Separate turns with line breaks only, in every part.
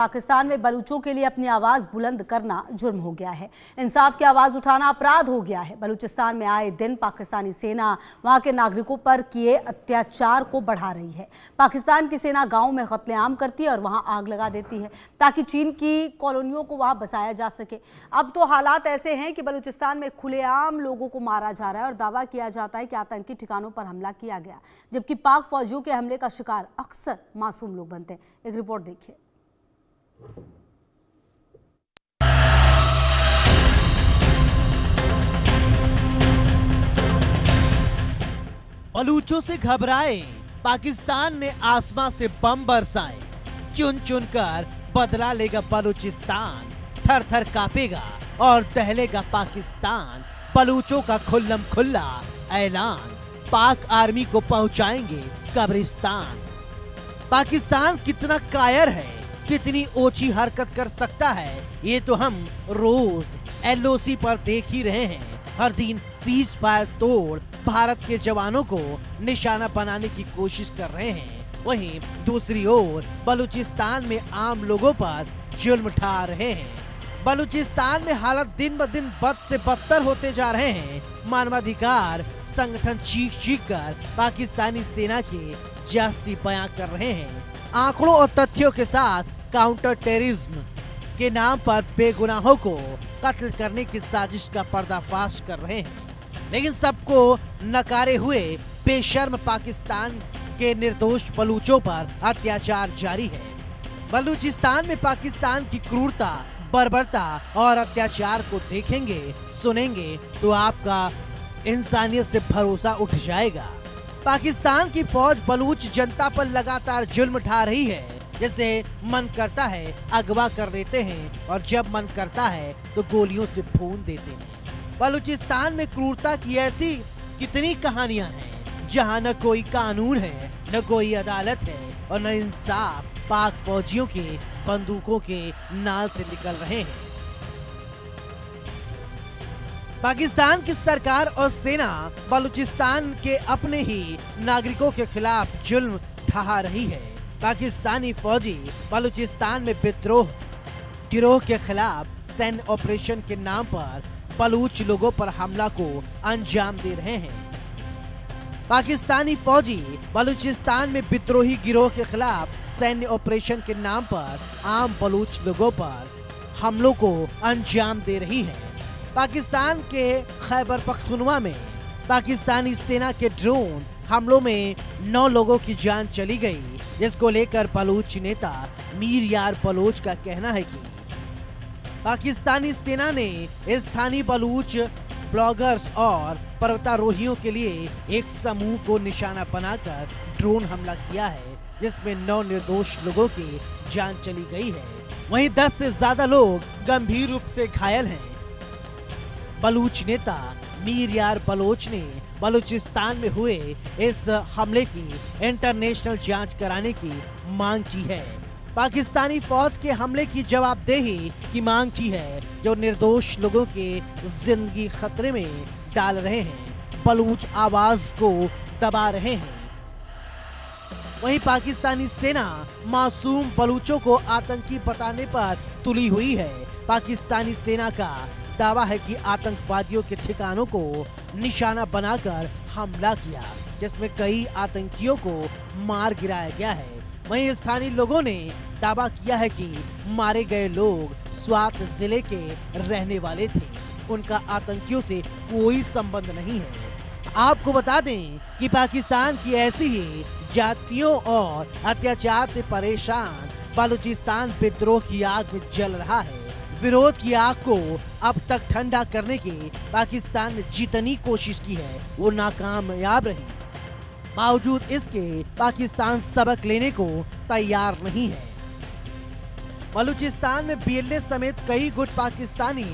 पाकिस्तान में बलूचों के लिए अपनी आवाज बुलंद करना जुर्म हो गया है। इंसाफ की आवाज उठाना अपराध हो गया है। बलूचिस्तान में आए दिन पाकिस्तानी सेना वहां के नागरिकों पर किए अत्याचार को बढ़ा रही है। पाकिस्तान की सेना गांव में कत्लेआम करती है और वहां आग लगा देती है ताकि चीन की कॉलोनियों को वहां बसाया जा सके। अब तो हालात ऐसे हैं कि बलूचिस्तान में खुलेआम लोगों को मारा जा रहा है और दावा किया जाता है कि आतंकी ठिकानों पर हमला किया गया, जबकि पाक फौजियों के हमले का शिकार अक्सर मासूम लोग बनते हैं। एक रिपोर्ट देखिए।
बलूचों से घबराए पाकिस्तान ने आसमां से बम बरसाए। चुन चुन कर बदला लेगा बलूचिस्तान, थर थर कांपेगा और दहलेगा पाकिस्तान। बलूचों का खुल्लम खुल्ला ऐलान, पाक आर्मी को पहुंचाएंगे कब्रिस्तान। पाकिस्तान कितना कायर है, कितनी ओछी हरकत कर सकता है, ये तो हम रोज एलओसी पर देख ही रहे हैं। हर दिन सीज फायर तोड़ भारत के जवानों को निशाना बनाने की कोशिश कर रहे हैं। वहीं दूसरी ओर बलूचिस्तान में आम लोगों पर जुल्म ढा रहे हैं। बलूचिस्तान में हालत दिन ब दिन बद से बदतर होते जा रहे हैं। मानवाधिकार संगठन चीख चीख कर पाकिस्तानी सेना के जास्ती बयां कर रहे हैं। आंकड़ों और तथ्यों के साथ काउंटर टेररिज्म के नाम पर बेगुनाहों को कत्ल करने की साजिश का पर्दाफाश कर रहे हैं, लेकिन सबको नकारे हुए बेशर्म पाकिस्तान के निर्दोष बलूचों पर अत्याचार जारी है। बलूचिस्तान में पाकिस्तान की क्रूरता, बर्बरता और अत्याचार को देखेंगे, सुनेंगे तो आपका इंसानियत से भरोसा उठ जाएगा। पाकिस्तान की फौज बलूच जनता पर लगातार जुल्म ढा रही है। जैसे मन करता है अगवा कर लेते हैं और जब मन करता है तो गोलियों से भून देते हैं। बलूचिस्तान में क्रूरता की ऐसी कितनी कहानियां हैं, जहां न कोई कानून है, न कोई अदालत है और न इंसाफ पाक फौजियों के बंदूकों के नाल से निकल रहे हैं। पाकिस्तान की सरकार और सेना बलूचिस्तान के अपने ही नागरिकों के खिलाफ जुल्म ढा रही है। पाकिस्तानी फौजी बलूचिस्तान में विद्रोह गिरोह के खिलाफ सैन्य ऑपरेशन के नाम पर बलूच लोगों पर हमला को अंजाम दे रहे हैं। पाकिस्तानी फौजी बलूचिस्तान में विद्रोही गिरोह के खिलाफ सैन्य ऑपरेशन के नाम पर आम बलूच लोगों पर हमलों को अंजाम दे रही है। पाकिस्तान के खैबर पख्तूनवा में पाकिस्तानी सेना के ड्रोन हमलों में 9 लोगों की जान चली गई, जिसको लेकर बलूच नेता मीर यार बलोच का कहना है कि पाकिस्तानी सेना ने स्थानीय बलूच ब्लॉगर्स और पर्वतारोहियों के लिए एक समूह को निशाना बनाकर ड्रोन हमला किया है, जिसमें 9 निर्दोष लोगों की जान चली गई है। वहीं 10 से ज्यादा लोग गंभीर रूप से घायल हैं। बलूच नेता मीर यार बलोच ने बलूचिस्तान में हुए इस हमले की इंटरनेशनल जांच कराने की मांग की है। पाकिस्तानी फौज के हमले की जवाबदेही की मांग की है, जो निर्दोष लोगों के जिंदगी खतरे में डाल रहे हैं, बलूच आवाज को दबा रहे हैं। वहीं पाकिस्तानी सेना मासूम बलूचों को आतंकी बताने पर तुली हुई है। पाकिस्तानी सेना का दावा है कि आतंकवादियों के ठिकानों को निशाना बनाकर हमला किया, जिसमें कई आतंकियों को मार गिराया गया है। वहीं स्थानीय लोगों ने दावा किया है कि मारे गए लोग स्वात जिले के रहने वाले थे, उनका आतंकियों से कोई संबंध नहीं है। आपको बता दें कि पाकिस्तान की ऐसी ही जातियों और अत्याचार से परेशान बलूचिस्तान विद्रोह की आग में जल रहा है। विरोध की आग को अब तक ठंडा करने की पाकिस्तान ने जितनी कोशिश की है वो नाकामयाब रही। बावजूद इसके पाकिस्तान सबक लेने को तैयार नहीं है। बलूचिस्तान में बीएलए समेत कई गुट पाकिस्तानी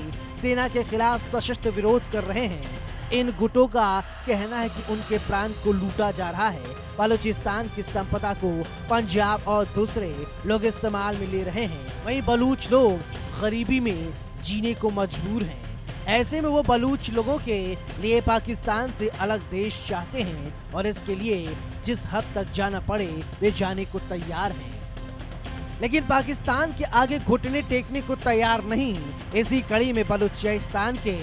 सेना के खिलाफ सशस्त्र विरोध कर रहे हैं। इन गुटों का कहना है कि उनके प्रांत को लूटा जा रहा है। बलूचिस्तान की संपदा को पंजाब और दूसरे लोग इस्तेमाल में ले रहे हैं। वहीं बलूच लोग गरीबी में जीने को मजबूर हैं। ऐसे में वो बलूच लोगों के लिए पाकिस्तान से अलग देश चाहते हैं और इसके लिए जिस हद तक जाना पड़े वे जाने को तैयार हैं। लेकिन पाकिस्तान के आगे घुटने टेकने को तैयार नहीं। इसी कड़ी में बलूचिस्तान के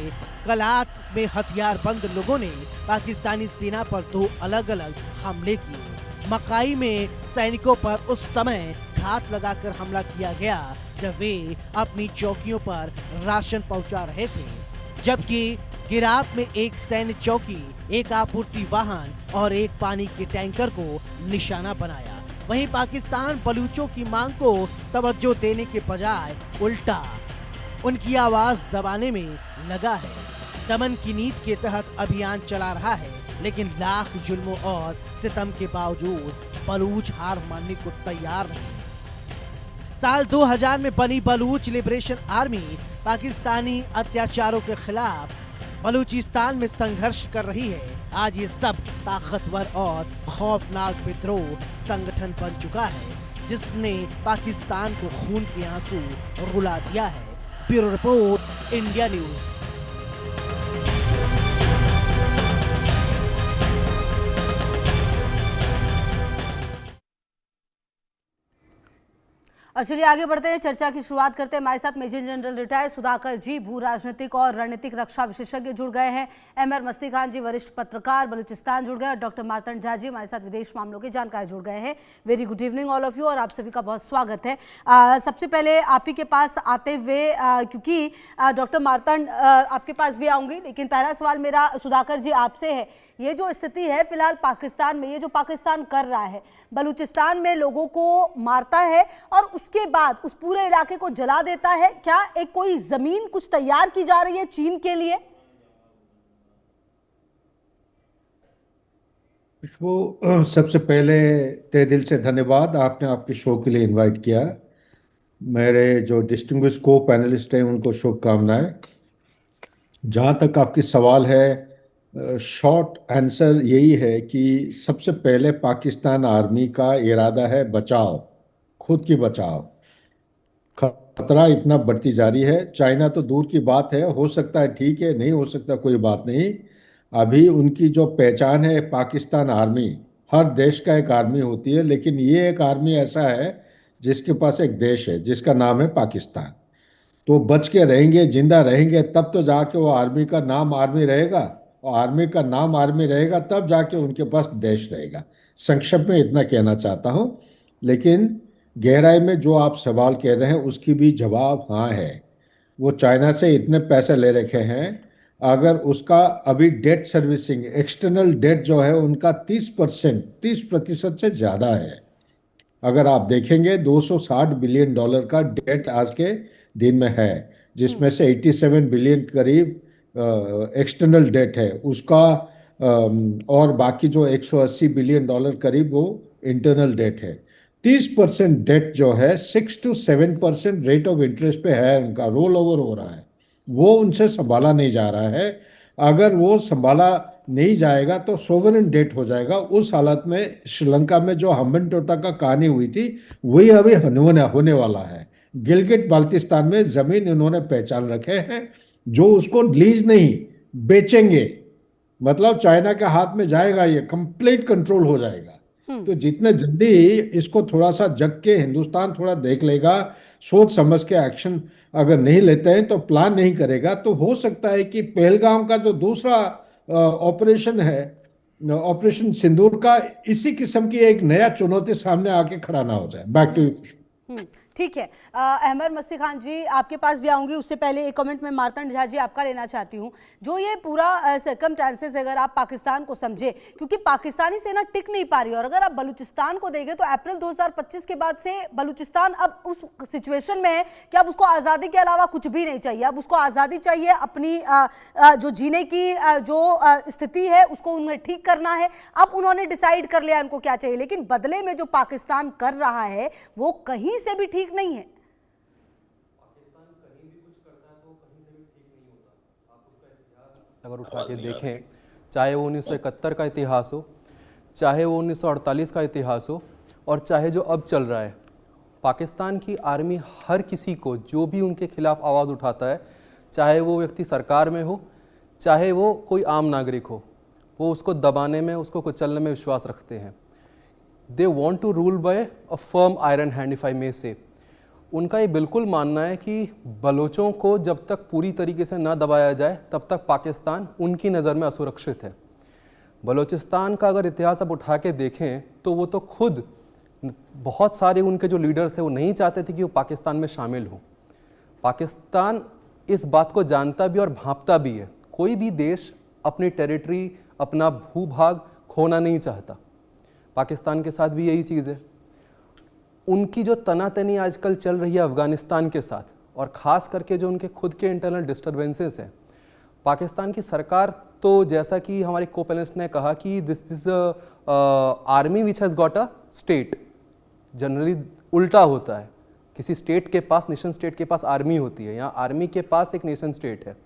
कलात में हथियारबंद लोगों ने पाकिस्तानी सेना पर 2 अलग-अलग हमले किए। मकाई में सैनिकों पर उस समय घात लगाकर हमला किया गया जब वे अपनी चौकियों पर राशन पहुंचा रहे थे, जबकि गिराप में एक सैन्य चौकी, एक आपूर्ति वाहन और एक पानी के टैंकर को निशाना बनाया। वहीं पाकिस्तान बलूचों की मांग को तवज्जो देने के बजाय उल्टा उनकी आवाज दबाने में लगा है। दमन की नीति के तहत अभियान चला रहा है, लेकिन लाख जुल्मों और सितम के बावजूद बलूच हार मानने को तैयार नहीं। साल 2000 में बनी बलूच लिबरेशन आर्मी पाकिस्तानी अत्याचारों के खिलाफ बलूचिस्तान में संघर्ष कर रही है। आज ये सब ताकतवर और खौफनाक विद्रोह संगठन बन चुका है, जिसने पाकिस्तान को खून के आंसू रुला दिया है। Bureau report, India news.
और चलिए आगे बढ़ते हैं, चर्चा की शुरुआत करते हैं। हमारे साथ मेजर जनरल रिटायर्ड सुधाकर जी, भू राजनीतिक और रणनीतिक रक्षा विशेषज्ञ जुड़ गए हैं। एमआर मस्ती खान जी, वरिष्ठ पत्रकार बलूचिस्तान जुड़ गए, और डॉक्टर मार्तंड झा जी हमारे साथ विदेश मामलों के जानकार जुड़ गए हैं। Very good evening all of you, और आप सभी का बहुत स्वागत है। सबसे पहले आप ही के पास आते हुए, क्योंकि डॉक्टर मार्तंड आपके पास भी आऊंगी, लेकिन पहला सवाल मेरा सुधाकर जी आपसे है। ये जो स्थिति है फिलहाल पाकिस्तान में, ये जो पाकिस्तान कर रहा है, बलूचिस्तान में लोगों को मारता है और उसके बाद उस पूरे इलाके को जला देता है, क्या एक कोई जमीन कुछ तैयार की जा रही है चीन के लिए?
खुशबू, सबसे पहले तहे दिल से धन्यवाद, आपने आपके शो के लिए इनवाइट किया। मेरे जो डिस्टिंग्विश्ड को पैनलिस्ट हैं उनको शुभकामनाएं। जहाँ तक आपकी सवाल है, शॉर्ट आंसर यही है कि सबसे पहले पाकिस्तान आर्मी का इरादा है बचाव, खुद की बचाव। खतरा इतना बढ़ती जा रही है, चाइना तो दूर की बात है, हो सकता है ठीक है, नहीं हो सकता कोई बात नहीं। अभी उनकी जो पहचान है पाकिस्तान आर्मी, हर देश का एक आर्मी होती है, लेकिन ये एक आर्मी ऐसा है जिसके पास एक देश है जिसका नाम है पाकिस्तान। तो बच के रहेंगे, जिंदा रहेंगे, तब तो जाके वो आर्मी का नाम आर्मी रहेगा, और आर्मी का नाम आर्मी रहेगा तब जाके उनके पास देश रहेगा। संक्षेप में इतना कहना चाहता हूँ, लेकिन गहराई में जो आप सवाल कह रहे हैं उसकी भी जवाब हाँ है। वो चाइना से इतने पैसे ले रखे हैं, अगर उसका अभी डेट सर्विसिंग, एक्सटर्नल डेट जो है उनका 30% से ज़्यादा है। अगर आप देखेंगे $260 बिलियन का डेट आज के दिन में है, जिसमें से 87 बिलियन करीब एक्सटर्नल डेट है उसका, और बाकी जो 180 बिलियन डॉलर करीब वो इंटरनल डेट है। 30% डेट जो है 6 to 7% रेट ऑफ इंटरेस्ट पे है, उनका रोल ओवर हो रहा है, वो उनसे संभाला नहीं जा रहा है। अगर वो संभाला नहीं जाएगा तो सोवरेन डेट हो जाएगा। उस हालत में श्रीलंका में जो हम्बन टोटा का कहानी हुई थी वही अभी होने वाला है। गिलगिट बाल्टिस्तान में जमीन इन्होंने पहचान रखे हैं, जो उसको लीज नहीं बेचेंगे, मतलब चाइना के हाथ में जाएगा, ये कंप्लीट कंट्रोल हो जाएगा। तो जितने जल्दी इसको थोड़ा सा जग के हिंदुस्तान थोड़ा देख लेगा, सोच समझ के एक्शन अगर नहीं लेते हैं तो प्लान नहीं करेगा, तो हो सकता है कि पहलगाम का जो दूसरा ऑपरेशन है, ऑपरेशन सिंदूर का, इसी किस्म की एक नया चुनौती सामने आके खड़ा ना हो जाए। Back to you.
ठीक है, अहमद मस्ती खान जी आपके पास भी आऊंगी, उससे पहले एक कमेंट में मार्तंड झा जी आपका लेना चाहती हूं। जो ये पूरा सर्कमस्टांसेस अगर आप पाकिस्तान को समझे, क्योंकि पाकिस्तानी सेना टिक नहीं पा रही, और अगर आप बलूचिस्तान को देखें तो अप्रैल 2025 के बाद से बलूचिस्तान अब उस सिचुएशन में है कि अब उसको आज़ादी के अलावा कुछ भी नहीं चाहिए। अब उसको आज़ादी चाहिए, अपनी जो जीने की जो स्थिति है उसको उन्हें ठीक करना है। अब उन्होंने डिसाइड कर लिया उनको क्या चाहिए, लेकिन बदले में जो पाकिस्तान कर रहा है वो कहीं से भी ठीक नहीं है।
पाकिस्तान कहीं भी कुछ करता है तो कहीं से भी ठीक नहीं होता। आप उसका इतिहास अगर उठा के देखें, चाहे वो 1971 का इतिहास हो, चाहे वो 1948 का इतिहास हो, और चाहे जो अब चल रहा है, पाकिस्तान की आर्मी हर किसी को जो भी उनके खिलाफ आवाज़ उठाता है, चाहे वो व्यक्ति सरकार में हो, चाहे वो कोई आम नागरिक हो, वो उसको दबाने में, उसको कुचलने में विश्वास रखते हैं। They want to rule by a firm iron hand, if I may say. उनका ये बिल्कुल मानना है कि बलोचों को जब तक पूरी तरीके से न दबाया जाए तब तक पाकिस्तान उनकी नज़र में असुरक्षित है। बलूचिस्तान का अगर इतिहास आप उठा के देखें तो वो तो खुद बहुत सारे उनके जो लीडर्स थे वो नहीं चाहते थे कि वो पाकिस्तान में शामिल हों। पाकिस्तान इस बात को जानता भी और भांपता भी है। कोई भी देश अपनी टेरिटरी, अपना भूभाग खोना नहीं चाहता। पाकिस्तान के साथ भी यही चीज़ है। उनकी जो तनातनी आजकल चल रही है अफ़गानिस्तान के साथ, और ख़ास करके जो उनके खुद के इंटरनल डिस्टर्बेंसेस हैं, पाकिस्तान की सरकार तो जैसा कि हमारे को पैनलिस्ट ने कहा कि this army which has got a state, generally उल्टा होता है। किसी स्टेट के पास, नेशन स्टेट के पास आर्मी होती है, यहाँ आर्मी के पास एक नेशन स्टेट है।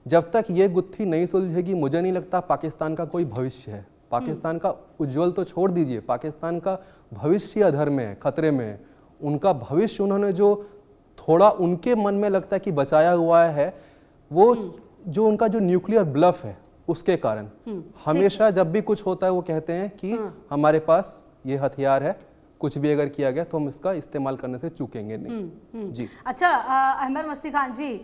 जब तक ये गुत्थी नहीं सुलझेगी मुझे नहीं लगता पाकिस्तान का कोई भविष्य है। पाकिस्तान का उज्जवल तो छोड़ दीजिए, पाकिस्तान का भविष्य अधर में है, खतरे में है। उनका भविष्य उन्होंने जो थोड़ा उनके मन में लगता है कि बचाया हुआ है, वो जो उनका जो न्यूक्लियर ब्लफ है उसके कारण। हमेशा जब भी कुछ होता है वो कहते हैं कि हमारे पास ये हथियार है, कुछ भी अगर किया गया तो हम इसका इस्तेमाल करने से चूकेंगे नहीं। जी
अच्छा, अहमद मस्ती खान जी,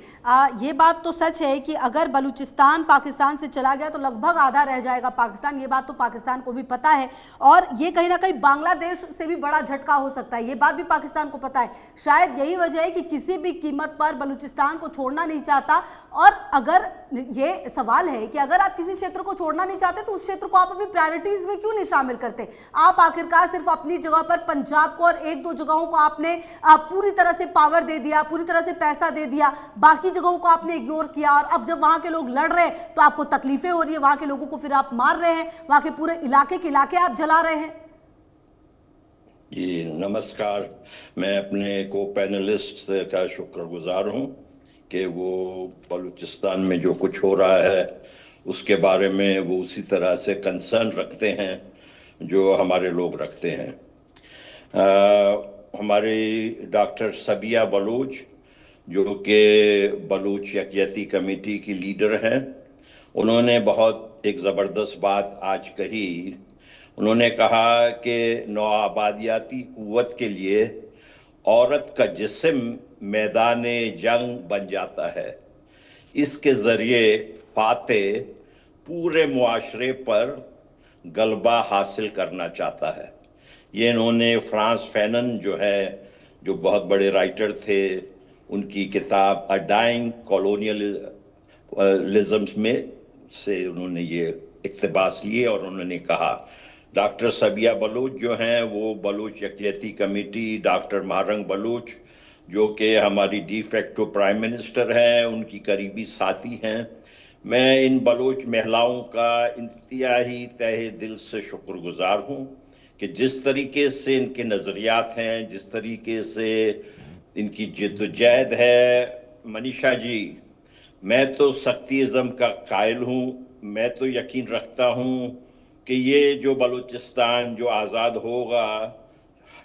ये बात तो सच है कि अगर बलूचिस्तान पाकिस्तान से चला गया तो लगभग आधा रह जाएगा पाकिस्तान। ये बात तो पाकिस्तान को भी पता है, और ये कहीं ना कहीं बांग्लादेश से भी बड़ा झटका हो सकता है। ये बात भी पाकिस्तान को पता है। शायद यही वजह है कि किसी भी कीमत पर बलूचिस्तान को छोड़ना नहीं चाहता। और अगर ये सवाल है कि अगर आप किसी क्षेत्र को छोड़ना नहीं चाहते तो उस क्षेत्र को आप अपनी प्रायोरिटीज में क्यों नहीं शामिल करते? आप आखिरकार सिर्फ अपनी जगह पर पंजाब को और एक दो जगहों को आपने पूरी तरह से पावर दे दिया, पूरी तरह से पैसा दे दिया, बाकी जगहों को आपने इग्नोर किया। और अब जब वहां के लोग लड़ रहे हैं तो आपको तकलीफें हो रही है, वहां के लोगों को फिर आप मार रहे हैं, वहां के पूरे इलाके के इलाके आप जला रहे हैं।
जी नमस्कार, मैं अपने को पैनलिस्ट का शुक्रगुजार हूं कि वो बलूचिस्तान में जो कुछ हो रहा है उसके बारे में वो उसी तरह से कंसर्न रखते हैं जो हमारे लोग रखते हैं। हमारी डॉक्टर सबिया बलूच जो कि बलूच यकजहती कमेटी की लीडर हैं, उन्होंने बहुत एक ज़बरदस्त बात आज कही। उन्होंने कहा कि नौआबादियाती क़ुव्वत के लिए औरत का जिस्म मैदान जंग बन जाता है। इसके ज़रिए फातेह पूरे मुआशरे पर गलबा हासिल करना चाहता है। ये इन्होंने फ्रांस फैनन जो है, जो बहुत बड़े राइटर थे, उनकी किताब अ डाइंग कॉलोनियलिज्म में से उन्होंने ये इक़्तिबास लिए और उन्होंने कहा। डॉक्टर सबिया बलूच जो हैं वो बलूच यकजहती कमेटी, डॉक्टर महारंग बलूच जो कि हमारी डी फैक्टो प्राइम मिनिस्टर हैं, उनकी करीबी साथी हैं। मैं इन बलूच महिलाओं का इंतहाई तहे दिल से शुक्रगुजार हूँ कि जिस तरीके से इनके नज़रियात हैं, जिस तरीके से इनकी जिद्दोजहद है। मनीषा जी, मैं तो सख्तीज़म का कायल हूँ। मैं तो यकीन रखता हूँ कि ये जो बलूचिस्तान जो आज़ाद होगा,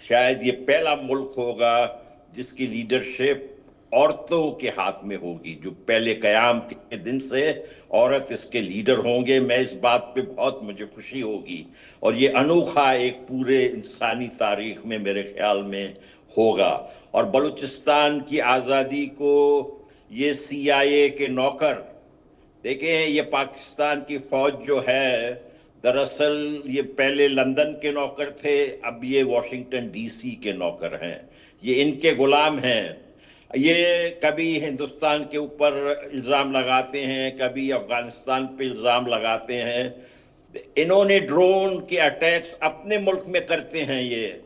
शायद ये पहला मुल्क होगा जिसकी लीडरशिप औरतों के हाथ में होगी, जो पहले क़याम के दिन से औरत इसके लीडर होंगे। मैं इस बात पे बहुत मुझे खुशी होगी और ये अनोखा एक पूरे इंसानी तारीख में मेरे ख्याल में होगा। और बलूचिस्तान की आज़ादी को ये CIA के नौकर, देखें ये पाकिस्तान की फ़ौज जो है, दरअसल ये पहले लंदन के नौकर थे, अब ये वाशिंगटन DC के नौकर हैं। ये इनके गुलाम हैं। ये कभी हिंदुस्तान के ऊपर इल्ज़ाम लगाते हैं, कभी अफ़गानिस्तान पे इल्ज़ाम लगाते हैं। इन्होंने ड्रोन के अटैक्स अपने मुल्क में करते हैं। ये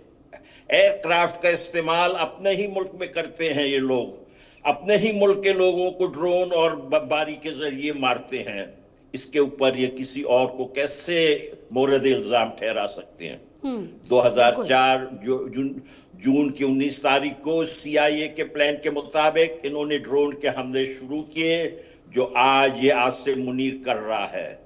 एयरक्राफ्ट का इस्तेमाल अपने ही मुल्क में करते हैं। ये लोग अपने ही मुल्क के लोगों को ड्रोन और बमबारी के ज़रिए मारते हैं। इसके ऊपर ये किसी और को कैसे मोरद इल्ज़ाम ठहरा सकते हैं? 2004 जून की 19 तारीख को CIA के प्लान के मुताबिक इन्होंने ड्रोन के हमले शुरू किए, जो आज ये आसिम मुनीर कर रहा है।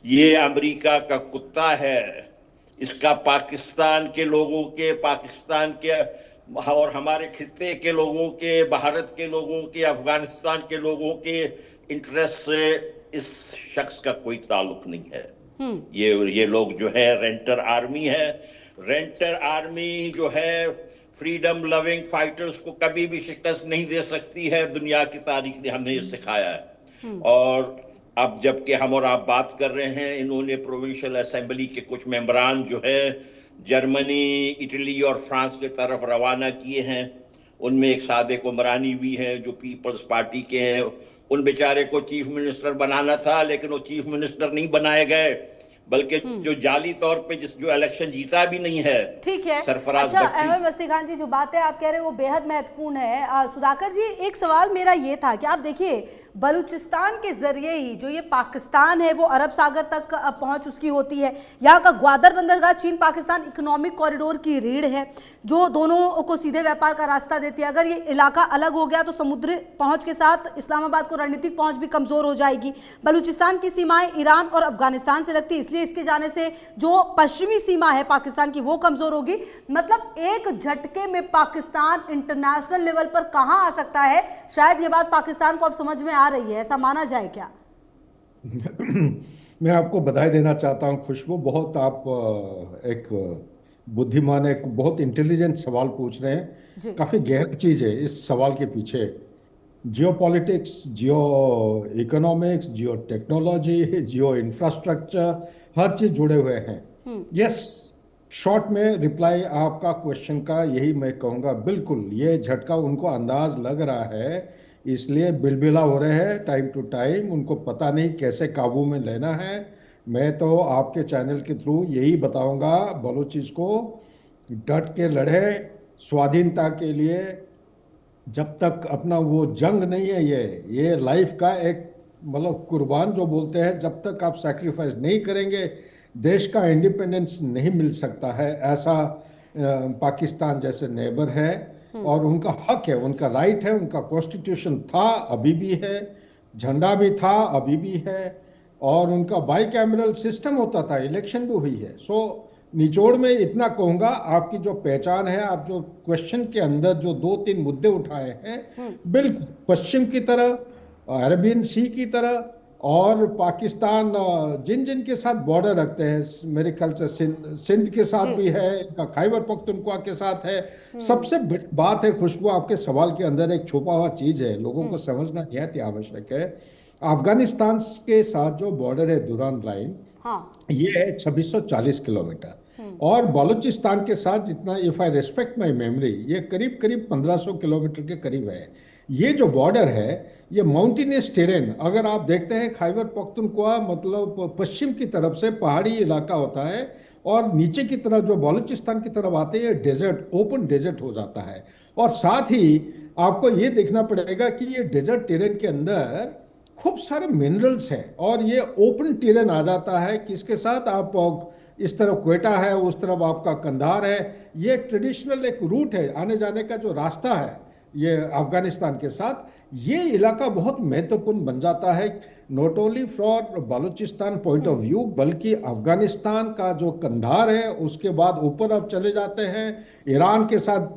ये अमेरिका का कुत्ता है। इसका पाकिस्तान के लोगों के, पाकिस्तान के और हमारे खित्ते के लोगों के, भारत के लोगों के, अफगानिस्तान के लोगों के इंटरेस्ट से इस शख्स का कोई ताल्लुक नहीं है। ये लोग जो है रेंटर आर्मी है। रेंटर आर्मी जो है फ्रीडम लविंग फाइटर्स को कभी भी शिकस्त नहीं दे सकती है, दुनिया की तारीख ने हमें ये सिखाया है। और अब जबकि हम और आप बात कर रहे हैं, इन्होंने प्रोविंशियल असेंबली के कुछ मेंबरान जो है जर्मनी, इटली और फ्रांस की तरफ रवाना किए हैं। उनमें एक सादिक उमरानी भी है जो पीपल्स पार्टी के हैं। उन बेचारे को चीफ मिनिस्टर बनाना था, लेकिन वो चीफ मिनिस्टर नहीं बनाए गए, बल्कि जो जाली तौर पे जो इलेक्शन जीता भी नहीं है।
ठीक है।
सरफराज
अच्छा
बख्शी।
अहमद मस्ती खान जी, जो बातें आप कह रहे हैं वो बेहद महत्वपूर्ण है। सुधाकर जी, एक सवाल मेरा ये था कि आप देखिए बलूचिस्तान के जरिए ही जो ये पाकिस्तान है वो अरब सागर तक पहुंच उसकी होती है। यहाँ का ग्वादर बंदरगाह चीन पाकिस्तान इकोनॉमिक कॉरिडोर की रीढ़ है जो दोनों को सीधे व्यापार का रास्ता देती है। अगर ये इलाका अलग हो गया तो समुद्री पहुंच के साथ इस्लामाबाद को रणनीतिक पहुंच भी कमजोर हो जाएगी। बलूचिस्तान की सीमाएं ईरान और अफगानिस्तान से लगती है, इसलिए इसके जाने से जो पश्चिमी सीमा है पाकिस्तान की वो कमजोर होगी। मतलब एक झटके में पाकिस्तान इंटरनेशनल लेवल पर कहाँ आ सकता है, शायद ये बात पाकिस्तान को अब समझ में आ रही है, ऐसा माना जाए क्या?
मैं आपको बधाई देना चाहता हूं खुशबू, बहुत आप एक बुद्धिमान, एक बहुत इंटेलिजेंट सवाल पूछ रहे
जी।
हैं। काफी गहरी चीज है इस सवाल के पीछे। जियो पॉलिटिक्स, जियो इकोनॉमिक्स, जियो टेक्नोलॉजी, जियो इंफ्रास्ट्रक्चर, हर चीज जुड़े हुए हैं। यस, शॉर्ट में रिप्लाई आपका क्वेश्चन का यही मैं कहूँगा, बिल्कुल ये झटका उनको अंदाज लग रहा है, इसलिए बिलबिला हो रहे हैं टाइम टू टाइम। उनको पता नहीं कैसे काबू में लेना है। मैं तो आपके चैनल के थ्रू यही बताऊंगा, बलूचिस को डट के लड़े स्वाधीनता के लिए। जब तक अपना वो जंग नहीं है, ये लाइफ का एक मतलब कुर्बान जो बोलते हैं, जब तक आप सैक्रिफाइस नहीं करेंगे देश का इंडिपेंडेंस नहीं मिल सकता है। ऐसा पाकिस्तान जैसे नेबर है और उनका हक है, उनका राइट है, उनका कॉन्स्टिट्यूशन था, अभी भी है, झंडा भी था, अभी भी है, और उनका बाइकैमरल सिस्टम होता था, इलेक्शन भी हुई है। सो निचोड़ में इतना कहूँगा, आपकी जो पहचान है, आप जो क्वेश्चन के अंदर जो 2-3 मुद्दे उठाए हैं, बिल्कुल पश्चिम की तरह, अरेबियन सी की तरह, और पाकिस्तान जिन जिन के साथ बॉर्डर रखते हैं, मेरे ख्याल से सिंध के साथ भी है, इनका खैबर पख्तूनख्वा के साथ है। सबसे बात है खुशबू, आपके सवाल के अंदर एक छुपा हुआ चीज है, लोगों को समझना निहायत आवश्यक है। अफगानिस्तान के साथ जो बॉर्डर है दुरान लाइन, ये है 2640 किलोमीटर, और बलूचिस्तान के साथ जितना, if I respect my memory, ये करीब करीब 1500 किलोमीटर के करीब है। ये जो बॉर्डर है ये माउंटेनियस टेरेन, अगर आप देखते हैं खैबर पख्तूनख्वा मतलब पश्चिम की तरफ से पहाड़ी इलाका होता है, और नीचे की तरफ जो बलूचिस्तान की तरफ आते हैं डेजर्ट, ओपन डेजर्ट हो जाता है। और साथ ही आपको ये देखना पड़ेगा कि ये डेजर्ट टेरेन के अंदर खूब सारे मिनरल्स हैं, और ये ओपन टेरेन आ जाता है। किसके साथ, आप इस तरफ क्वेटा है, उस तरफ आपका कंधार है। ये ट्रेडिशनल एक रूट है, आने जाने का जो रास्ता है ये अफगानिस्तान के साथ। ये इलाका बहुत महत्वपूर्ण बन जाता है, not only for Balochistan point of view, बल्कि अफगानिस्तान का जो कंधार है उसके बाद ऊपर अब चले जाते हैं ईरान के साथ।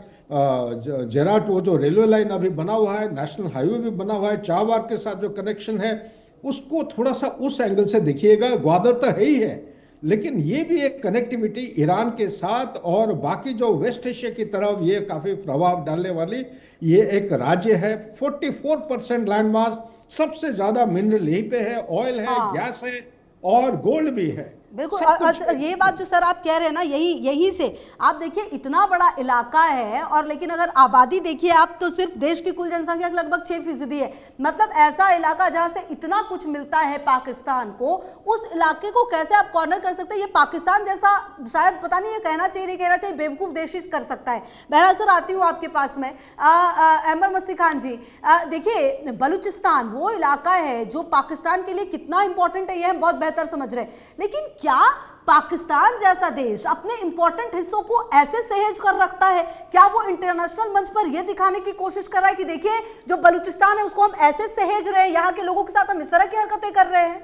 जेराट, वो जो रेलवे लाइन अभी बना हुआ है, नेशनल हाईवे भी बना हुआ है, चाबार के साथ जो कनेक्शन है उसको थोड़ा सा उस एंगल से देखिएगा। ग्वादर तो है ही है, लेकिन ये भी एक कनेक्टिविटी ईरान के साथ, और बाकी जो वेस्ट एशिया की तरफ ये काफ़ी प्रभाव डालने वाली ये एक राज्य है। 44% लैंड मास, सबसे ज़्यादा मिनरल यहीं पे है, ऑयल है, गैस है, और गोल्ड भी है।
बिल्कुल। और ये बात जो सर आप कह रहे हैं ना, यही से आप देखिए इतना बड़ा इलाका है, और लेकिन अगर आबादी देखिए आप तो सिर्फ देश की कुल जनसंख्या लगभग 6% है। मतलब ऐसा इलाका जहां से इतना कुछ मिलता है पाकिस्तान को, उस इलाके को कैसे आप कॉर्नर कर सकते हैं? ये पाकिस्तान जैसा, शायद पता नहीं ये कहना चाहिए नहीं कहना चाहिए, बेवकूफ देश ही कर सकता है। बहरहाल सर आती हूँ आपके पास में। अहमद मस्ती खान जी, देखिए बलूचिस्तान वो इलाका है जो पाकिस्तान के लिए कितना इंपॉर्टेंट है ये हम बहुत बेहतर समझ रहे हैं, लेकिन क्या पाकिस्तान जैसा देश अपने इंपॉर्टेंट हिस्सों को ऐसे सहेज कर रखता है? क्या वो इंटरनेशनल मंच पर यह दिखाने की कोशिश कर रहा है कि देखिए जो बलूचिस्तान है उसको हम ऐसे सहेज रहे हैं, यहाँ के लोगों के साथ हम इस तरह की हरकतें कर रहे हैं?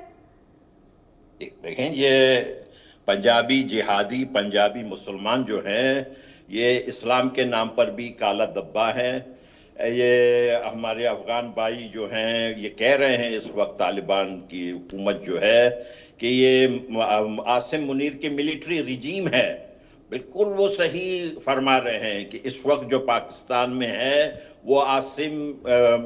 देखें, ये पंजाबी जिहादी, पंजाबी मुसलमान जो हैं, ये इस्लाम के नाम पर भी काला धब्बा है। ये हमारे अफगान भाई जो हैं ये कह रहे हैं इस वक्त तालिबान की हुकूमत जो है कि ये आसिम मुनीर की मिलिट्री रिजीम है। बिल्कुल वो सही फरमा रहे हैं कि इस वक्त जो पाकिस्तान में है वो आसिम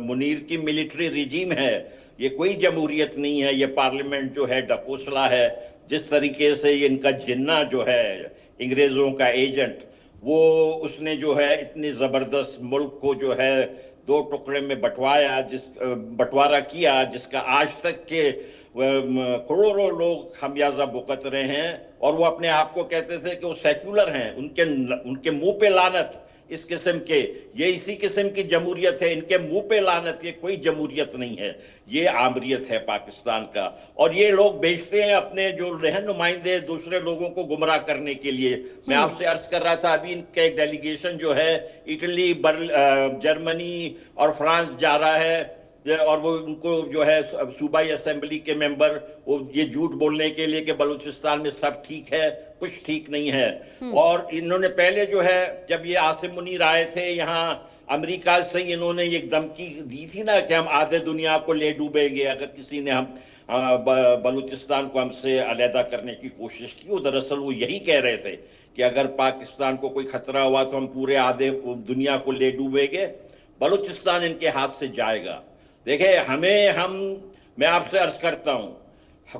मुनीर की मिलिट्री रिजीम है। ये कोई जमहूरियत नहीं है, ये पार्लियामेंट जो है डकोसला है। जिस तरीके से इनका जिन्ना जो है अंग्रेजों का एजेंट, वो उसने जो है इतनी जबरदस्त मुल्क को जो है दो टुकड़े में बंटवारा किया, जिसका आज तक के करोड़ों लोग खमियाजा भुगत रहे हैं। और वो अपने आप को कहते थे कि वो सेक्युलर हैं। उनके मुंह पे लानत। इस किस्म के, ये इसी किस्म की जमहूरियत है, इनके मुंह पे लानत। ये कोई जमहूरियत नहीं है, ये आमरियत है पाकिस्तान का। और ये लोग भेजते हैं अपने जो रहन नुमाइंदे दूसरे लोगों को गुमराह करने के लिए। मैं आपसे अर्ज कर रहा था, अभी इनका एक डेलीगेशन जो है इटली, जर्मनी और फ्रांस जा रहा है, और वो उनको जो है सूबाई असेंबली के मेंबर वो ये झूठ बोलने के लिए कि बलूचिस्तान में सब ठीक है, कुछ ठीक नहीं है। और इन्होंने पहले जो है जब ये आसिम मुनीर आए थे यहाँ अमेरिका से, इन्होंने एक धमकी दी थी ना कि हम आधे दुनिया को ले डूबेंगे अगर किसी ने हम बलूचिस्तान को हमसे अलहदा करने की कोशिश की। वो दरअसल वो यही कह रहे थे कि अगर पाकिस्तान को कोई खतरा हुआ तो हम पूरे आधे दुनिया को ले डूबेंगे, बलूचिस्तान इनके हाथ से जाएगा। देखिए मैं आपसे अर्ज करता हूं,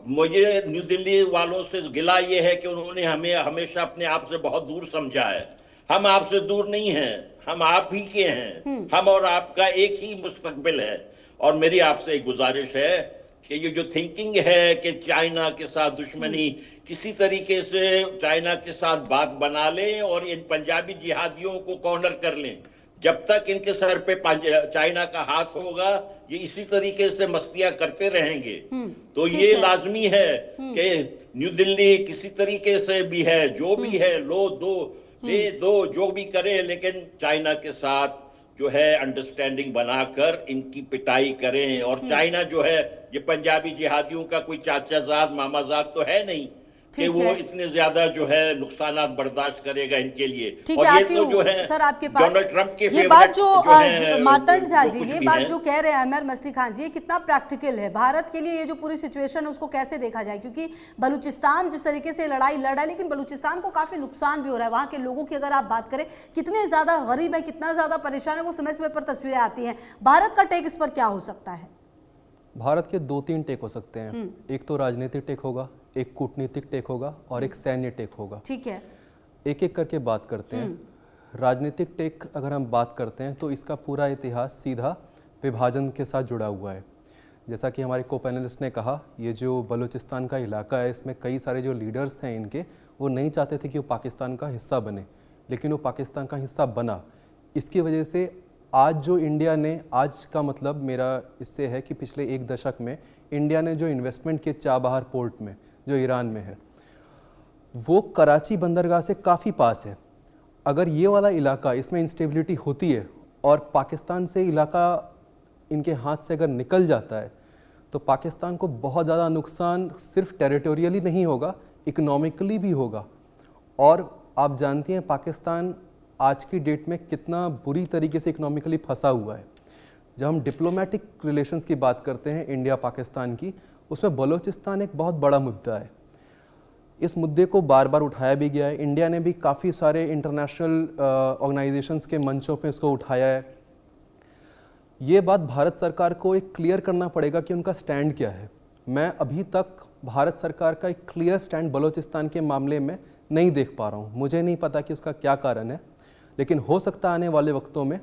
मुझे न्यू दिल्ली वालों से गिला ये है कि उन्होंने हमें हमेशा अपने आप से बहुत दूर समझा है। हम आपसे दूर नहीं हैं, हम आप ही के हैं। हम और आपका एक ही मुस्तकबिल है। और मेरी आपसे एक गुजारिश है कि ये जो थिंकिंग है कि चाइना के साथ दुश्मनी, किसी तरीके से चाइना के साथ बात बना लें और इन पंजाबी जिहादियों को कॉर्नर कर लें। जब तक इनके सर पे चाइना का हाथ होगा, ये इसी तरीके से मस्तियां करते रहेंगे। तो ये लाजमी है कि न्यू दिल्ली किसी तरीके से भी है, जो भी है ले दो जो भी करे, लेकिन चाइना के साथ जो है अंडरस्टैंडिंग बनाकर इनकी पिटाई करें। और चाइना जो है ये पंजाबी जिहादियों का कोई चाचाजाद मामाजाद तो है नहीं कि वो इतने ज्यादा जो है नुकसानात बर्दाश्त करेगा इनके लिए।
ठीक
और
है,
ये तो जो है
सर आपके पास
डोनाल्ड ट्रंप के
ये बात जो मार्तंड झा जी
कुछ
ये
भी
बात
है।
जो कह रहे हैं अमर मस्ती खान जी, ये कितना प्रैक्टिकल है भारत के लिए? ये जो पूरी सिचुएशन है उसको कैसे देखा जाए? क्योंकि बलूचिस्तान जिस तरीके से लड़ाई लड़ रहा है, लेकिन बलूचिस्तान को काफी नुकसान भी हो रहा है। वहाँ के लोगों की अगर आप बात करें, कितने ज्यादा गरीब है, कितना ज्यादा परेशान है, वो समय समय पर तस्वीरें आती हैं। भारत का टेक इस पर क्या हो सकता है?
भारत के 2-3 टेक हो सकते हैं। एक तो राजनीतिक टेक होगा, एक कूटनीतिक टेक होगा और एक सैन्य टेक होगा।
ठीक है,
एक एक करके बात करते हैं। राजनीतिक टेक अगर हम बात करते हैं तो इसका पूरा इतिहास सीधा विभाजन के साथ जुड़ा हुआ है। जैसा कि हमारे को पैनलिस्ट ने कहा, ये जो बलूचिस्तान का इलाका है, इसमें कई सारे जो लीडर्स थे इनके, वो नहीं चाहते थे कि वो पाकिस्तान का हिस्सा बने, लेकिन वो पाकिस्तान का हिस्सा बना। इसकी वजह से आज जो इंडिया ने, आज का मतलब मेरा इससे है कि पिछले एक दशक में इंडिया ने जो इन्वेस्टमेंट किए चाबहार पोर्ट में जो ईरान में है, वो कराची बंदरगाह से काफ़ी पास है। अगर ये वाला इलाका, इसमें इंस्टेबिलिटी होती है और पाकिस्तान से इलाका इनके हाथ से अगर निकल जाता है, तो पाकिस्तान को बहुत ज़्यादा नुकसान सिर्फ टेरिटोरियली नहीं होगा, इकोनॉमिकली भी होगा। और आप जानती हैं पाकिस्तान आज की डेट में कितना बुरी तरीके से इकोनॉमिकली फंसा हुआ है। जब हम डिप्लोमेटिक रिलेशंस की बात करते हैं इंडिया पाकिस्तान की, उसमें बलूचिस्तान एक बहुत बड़ा मुद्दा है। इस मुद्दे को बार बार उठाया भी गया है। इंडिया ने भी काफ़ी सारे इंटरनेशनल ऑर्गेनाइजेशंस के मंचों पे इसको उठाया है। ये बात भारत सरकार को एक क्लियर करना पड़ेगा कि उनका स्टैंड क्या है। मैं अभी तक भारत सरकार का एक क्लियर स्टैंड बलूचिस्तान के मामले में नहीं देख पा रहा हूँ। मुझे नहीं पता कि उसका क्या कारण है, लेकिन हो सकता है आने वाले वक्तों में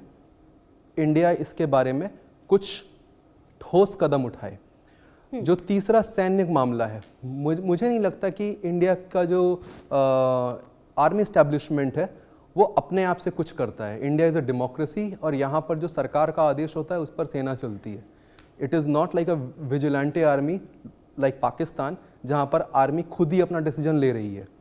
इंडिया इसके बारे में कुछ ठोस कदम उठाए। जो तीसरा सैन्य मामला है, मुझे नहीं लगता कि इंडिया का जो आर्मी एस्टैब्लिशमेंट है वो अपने आप से कुछ करता है। इंडिया इज़ अ डेमोक्रेसी और यहाँ पर जो सरकार का आदेश होता है उस पर सेना चलती है। It is not like a vigilante army like Pakistan, जहाँ पर आर्मी खुद ही अपना डिसीजन ले रही है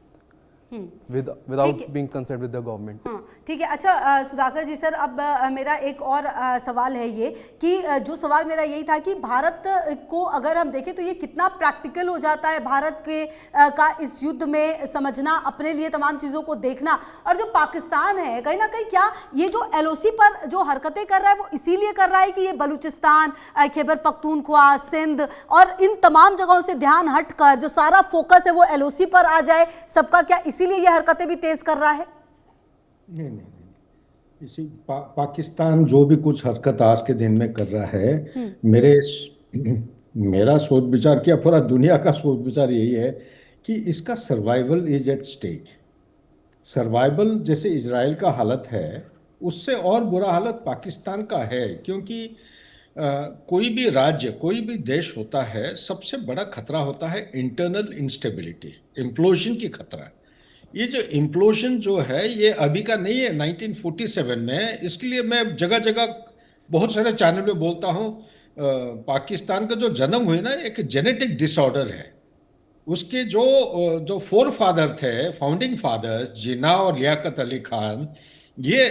without being consulted with the government.
ठीक है। अच्छा सुधाकर जी सर, अब मेरा एक और सवाल है ये कि जो सवाल मेरा यही था कि भारत को अगर हम देखें तो ये कितना प्रैक्टिकल हो जाता है भारत के का इस युद्ध में समझना, अपने लिए तमाम चीज़ों को देखना। और जो पाकिस्तान है कहीं ना कहीं क्या ये जो LOC पर जो हरकतें कर रहा है वो इसीलिए कर रहा है कि ये बलूचिस्तान, खैबर पख्तूनख्वा, सिंध और इन तमाम जगहों से ध्यान हटकर जो सारा फोकस है वो LOC पर आ जाए सबका, क्या इसी इसीलिए ये हरकतें भी तेज कर रहा है?
नहीं नहीं नहीं। पाकिस्तान जो भी कुछ हरकत आज के दिन में कर रहा है, मेरा सोच विचार किया, पूरा दुनिया का सोच विचार यही है कि इसका survival is at stake. Survival जैसे इजराइल का हालत है, उससे और बुरा हालत पाकिस्तान का है, क्योंकि कोई भी राज्य, कोई भी देश होता है, सबसे बड़ा खतरा होता है इंटरनल इंस्टेबिलिटी, इम्प्लोजन की खतरा। ये जो इम्प्लोजन जो है ये अभी का नहीं है, 1947 में। इसके लिए मैं जगह जगह बहुत सारे चैनल में बोलता हूँ, पाकिस्तान का जो जन्म हुई ना, एक जेनेटिक डिसऑर्डर है। उसके जो फोर फादर थे, फाउंडिंग फादर्स, जिन्ना और लियाकत अली खान, ये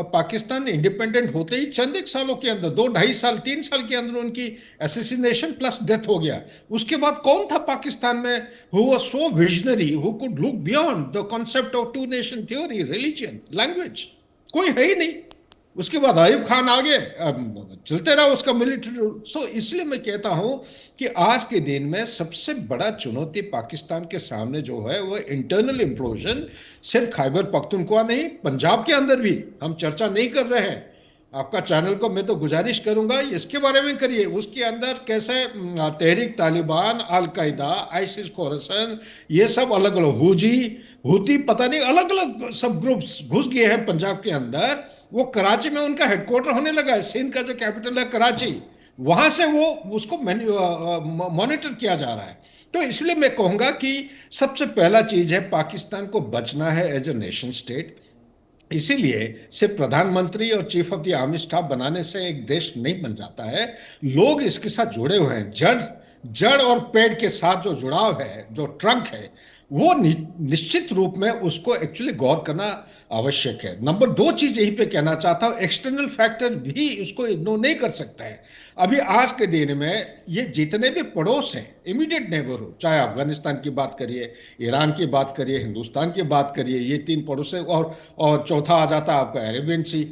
पाकिस्तान इंडिपेंडेंट होते ही चंद एक सालों के अंदर, 2-2.5 साल 3 साल के अंदर उनकी असैसिनेशन प्लस डेथ हो गया। उसके बाद कौन था पाकिस्तान में who was so visionary, who could look beyond the concept of 2 nation theory, religion, language? कोई है ही नहीं। उसके बाद आयुब खान आ गए, चलते रहा उसका मिलिट्री रूल। सो इसलिए मैं कहता हूं कि आज के दिन में सबसे बड़ा चुनौती पाकिस्तान के सामने जो है वो इंटरनल इम्प्लोजन। सिर्फ खैबर पख्तूनख्वा नहीं, पंजाब के अंदर भी हम चर्चा नहीं कर रहे हैं। आपका चैनल को मैं तो गुजारिश करूंगा इसके बारे में करिए, उसके अंदर कैसे तहरीक तालिबान, अल-कायदा, आइसिस, खोरासान, ये सब अलग अलग, हुती, पता नहीं अलग अलग सब ग्रुप्स घुस गए हैं पंजाब के अंदर। वो कराची में उनका हेडक्वार्टर होने लगा है, सिंध का जो कैपिटल है कराची, वहां से वो उसको मॉनिटर किया जा रहा है। तो इसलिए मैं कहूंगा कि सबसे पहला चीज है, पाकिस्तान को बचना है एज ए नेशन स्टेट। इसीलिए सिर्फ प्रधानमंत्री और chief of the army staff बनाने से एक देश नहीं बन जाता है। लोग इसके साथ जुड़े हुए हैं, जड़ और पेड़ के साथ जो जुड़ाव है, जो ट्रंक है, वो निश्चित रूप में उसको एक्चुअली गौर करना आवश्यक है। नंबर 2 चीज यहीं पे कहना चाहता हूं, एक्सटर्नल फैक्टर भी उसको इग्नोर नहीं कर सकता है। अभी आज के दिन में ये जितने भी पड़ोस हैं, इमीडिएट नेबरहुड, चाहे अफगानिस्तान की बात करिए, ईरान की बात करिए, हिंदुस्तान की बात करिए, ये 3 पड़ोस है, और चौथा आ जाता है आपका अरेबियन सी।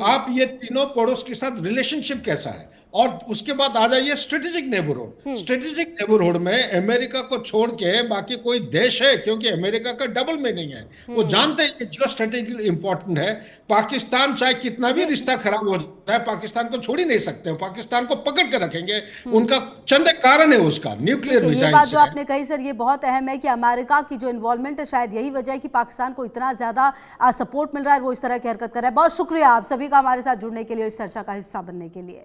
आप ये तीनों पड़ोस के साथ रिलेशनशिप कैसा है? और उसके बाद आ जाइए स्ट्रेटेजिक नेबरहुड। स्ट्रेटेजिक नेबरहुड में अमेरिका को छोड़ के बाकी कोई देश है? क्योंकि अमेरिका का डबल मीनिंग है, वो जानते हैं कि जियो स्ट्रेटेजिक इंपॉर्टेंट है। पाकिस्तान चाहे कितना भी रिश्ता खराब हो जाए, पाकिस्तान को छोड़ ही नहीं सकते, पाकिस्तान को पकड़ के रखेंगे। उनका चंद कारण है, उसका न्यूक्लियर
ये
मिसाइल।
बात जो आपने कही सर, ये बहुत अहम है कि अमेरिका की जो इन्वॉल्वमेंट है, शायद यही वजह है कि पाकिस्तान को इतना ज्यादा सपोर्ट मिल रहा है, वो इस तरह की हरकत कर रहा है। बहुत शुक्रिया आप सभी का हमारे साथ जुड़ने के लिए, इस चर्चा का हिस्सा बनने के लिए।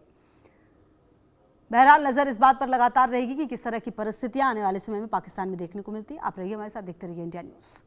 बहरहाल नजर इस बात पर लगातार रहेगी कि किस तरह की परिस्थितियां आने वाले समय में पाकिस्तान में देखने को मिलती है। आप रहिए हमारे साथ, देखते रहिए इंडिया न्यूज़।